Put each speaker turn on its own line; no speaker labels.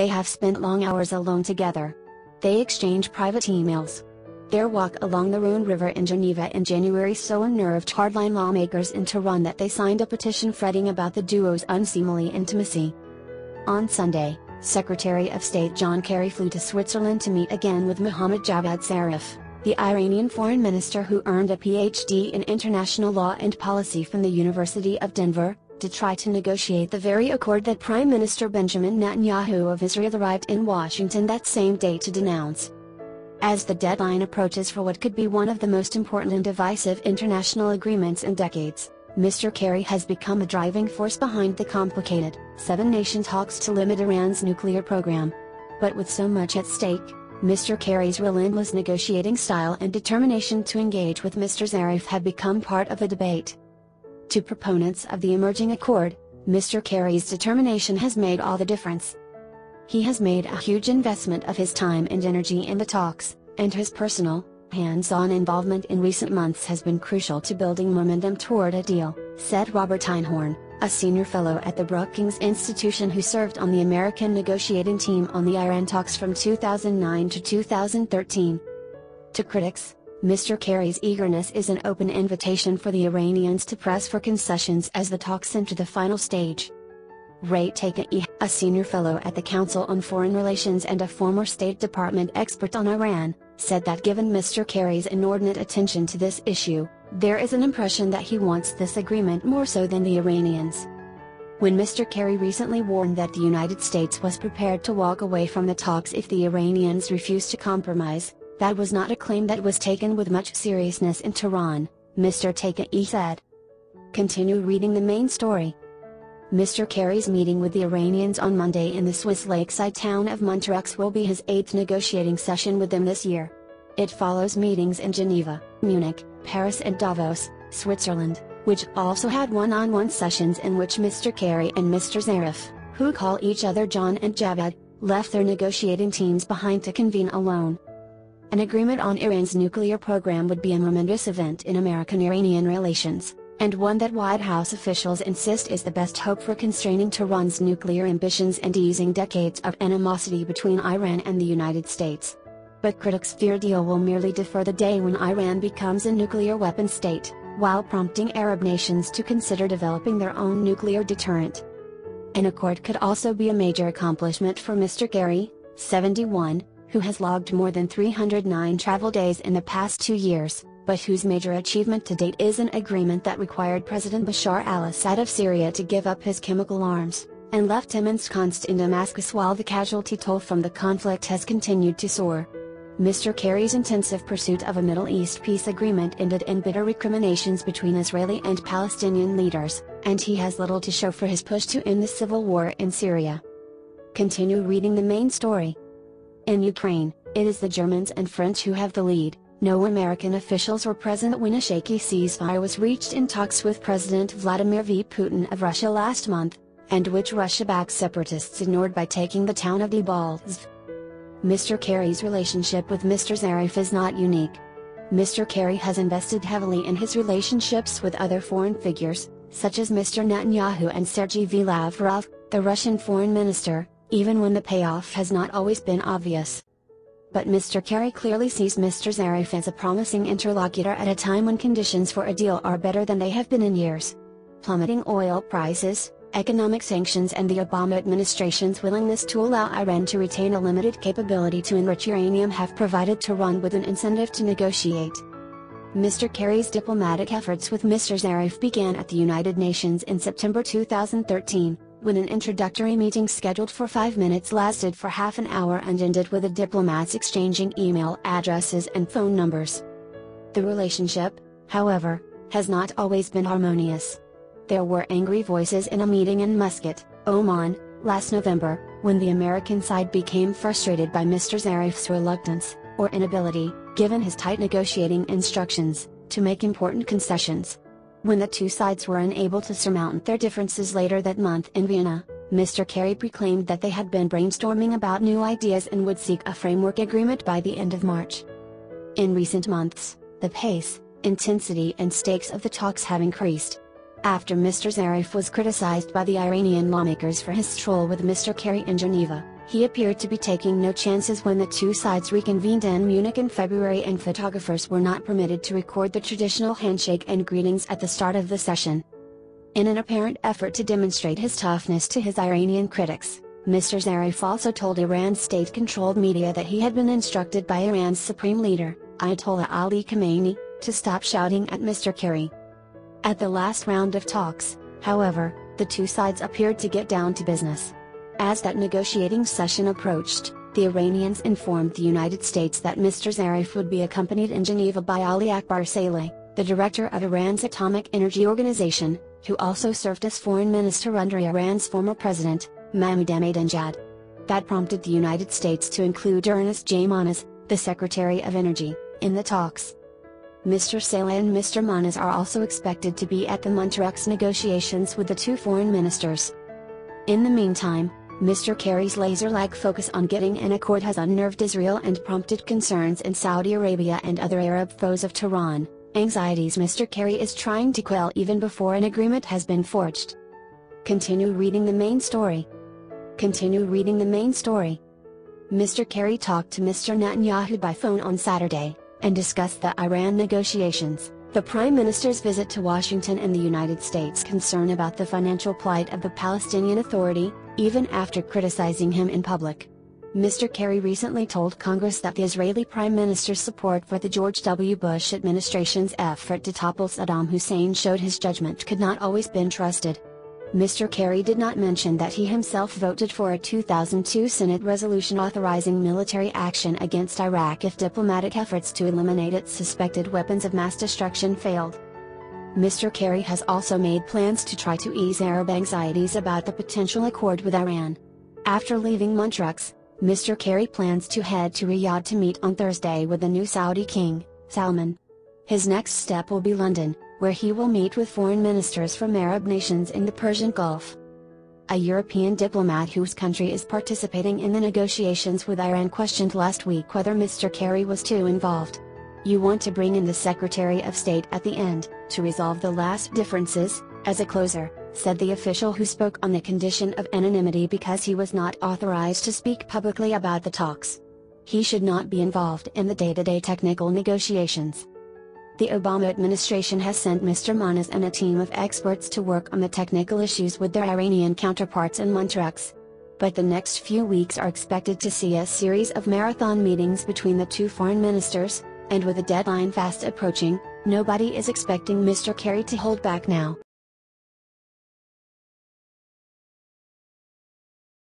They have spent long hours alone together. They exchange private emails. Their walk along the Rhone River in Geneva in January so unnerved hardline lawmakers in Tehran that they signed a petition fretting about the duo's unseemly intimacy. On Sunday, Secretary of State John Kerry flew to Switzerland to meet again with Mohammad Javad Zarif, the Iranian foreign minister who earned a Ph.D. in international law and policy from the University of Denver, to try to negotiate the very accord that Prime Minister Benjamin Netanyahu of Israel arrived in Washington that same day to denounce. As the deadline approaches for what could be one of the most important and divisive international agreements in decades, Mr. Kerry has become a driving force behind the complicated, seven-nation talks to limit Iran's nuclear program. But with so much at stake, Mr. Kerry's relentless negotiating style and determination to engage with Mr. Zarif have become part of the debate. To proponents of the emerging accord, Mr. Kerry's determination has made all the difference. He has made a huge investment of his time and energy in the talks, and his personal, hands-on involvement in recent months has been crucial to building momentum toward a deal, said Robert Einhorn, a senior fellow at the Brookings Institution who served on the American negotiating team on the Iran talks from 2009 to 2013. To critics, Mr. Kerry's eagerness is an open invitation for the Iranians to press for concessions as the talks enter the final stage. Ray Takei, a senior fellow at the Council on Foreign Relations and a former State Department expert on Iran, said that given Mr. Kerry's inordinate attention to this issue, there is an impression that he wants this agreement more so than the Iranians. When Mr. Kerry recently warned that the United States was prepared to walk away from the talks if the Iranians refused to compromise, that was not a claim that was taken with much seriousness in Tehran, Mr. Takei said. Continue reading the main story. Mr. Kerry's meeting with the Iranians on Monday in the Swiss lakeside town of Montreux will be his 8th negotiating session with them this year. It follows meetings in Geneva, Munich, Paris and Davos, Switzerland, which also had one-on-one sessions in which Mr. Kerry and Mr. Zarif, who call each other John and Javad, left their negotiating teams behind to convene alone. An agreement on Iran's nuclear program would be a momentous event in American-Iranian relations, and one that White House officials insist is the best hope for constraining Tehran's nuclear ambitions and easing decades of animosity between Iran and the United States. But critics fear the deal will merely defer the day when Iran becomes a nuclear weapon state, while prompting Arab nations to consider developing their own nuclear deterrent. An accord could also be a major accomplishment for Mr. Kerry, 71, who has logged more than 309 travel days in the past 2 years, but whose major achievement to date is an agreement that required President Bashar al-Assad of Syria to give up his chemical arms, and left him ensconced in Damascus while the casualty toll from the conflict has continued to soar. Mr. Kerry's intensive pursuit of a Middle East peace agreement ended in bitter recriminations between Israeli and Palestinian leaders, and he has little to show for his push to end the civil war in Syria. Continue reading the main story. In Ukraine, it is the Germans and French who have the lead. No American officials were present when a shaky ceasefire was reached in talks with President Vladimir Putin of Russia last month, and which Russia-backed separatists ignored by taking the town of Debaltseve. Mr. Kerry's relationship with Mr. Zarif is not unique. Mr. Kerry has invested heavily in his relationships with other foreign figures, such as Mr. Netanyahu and Sergei Lavrov, the Russian foreign minister, even when the payoff has not always been obvious. But Mr. Kerry clearly sees Mr. Zarif as a promising interlocutor at a time when conditions for a deal are better than they have been in years. Plummeting oil prices, economic sanctions and the Obama administration's willingness to allow Iran to retain a limited capability to enrich uranium have provided Tehran with an incentive to negotiate. Mr. Kerry's diplomatic efforts with Mr. Zarif began at the United Nations in September 2013. When an introductory meeting scheduled for 5 minutes lasted for half an hour and ended with the diplomats exchanging email addresses and phone numbers. The relationship, however, has not always been harmonious. There were angry voices in a meeting in Muscat, Oman, last November, when the American side became frustrated by Mr. Zarif's reluctance, or inability, given his tight negotiating instructions, to make important concessions. When the two sides were unable to surmount their differences later that month in Vienna, Mr. Kerry proclaimed that they had been brainstorming about new ideas and would seek a framework agreement by the end of March. In recent months, the pace, intensity and stakes of the talks have increased. After Mr. Zarif was criticized by the Iranian lawmakers for his stroll with Mr. Kerry in Geneva, He appeared to be taking no chances when the two sides reconvened in Munich in February and photographers were not permitted to record the traditional handshake and greetings at the start of the session. In an apparent effort to demonstrate his toughness to his Iranian critics, Mr. Zarif also told Iran's state-controlled media that he had been instructed by Iran's supreme leader, Ayatollah Ali Khamenei, to stop shouting at Mr. Kerry. At the last round of talks, however, the two sides appeared to get down to business. As that negotiating session approached, the Iranians informed the United States that Mr. Zarif would be accompanied in Geneva by Ali Akbar Saleh, the director of Iran's Atomic Energy Organization, who also served as foreign minister under Iran's former president, Mohammad Javad. That prompted the United States to include Ernest J. Moniz, the Secretary of Energy, in the talks. Mr. Saleh and Mr. Moniz are also expected to be at the Montreux negotiations with the two foreign ministers. In the meantime, Mr. Kerry's laser-like focus on getting an accord has unnerved Israel and prompted concerns in Saudi Arabia and other Arab foes of Tehran, anxieties Mr. Kerry is trying to quell even before an agreement has been forged. Continue reading the main story. Continue reading the main story. Mr. Kerry talked to Mr. Netanyahu by phone on Saturday, and discussed the Iran negotiations, the Prime Minister's visit to Washington and the United States' concern about the financial plight of the Palestinian Authority, even after criticizing him in public. Mr. Kerry recently told Congress that the Israeli Prime Minister's support for the George W. Bush administration's effort to topple Saddam Hussein showed his judgment could not always been trusted. Mr. Kerry did not mention that he himself voted for a 2002 Senate resolution authorizing military action against Iraq if diplomatic efforts to eliminate its suspected weapons of mass destruction failed. Mr. Kerry has also made plans to try to ease Arab anxieties about the potential accord with Iran. After leaving Montreux, Mr. Kerry plans to head to Riyadh to meet on Thursday with the new Saudi king, Salman. His next step will be London, where he will meet with foreign ministers from Arab nations in the Persian Gulf. A European diplomat whose country is participating in the negotiations with Iran questioned last week whether Mr. Kerry was too involved. "You want to bring in the Secretary of State at the end, to resolve the last differences, as a closer," said the official who spoke on the condition of anonymity because he was not authorized to speak publicly about the talks. He should not be involved in the day-to-day technical negotiations. The Obama administration has sent Mr. Moniz and a team of experts to work on the technical issues with their Iranian counterparts in Montreux. But the next few weeks are expected to see a series of marathon meetings between the two foreign ministers, and with the deadline fast approaching, nobody is expecting Mr. Kerry to hold back now.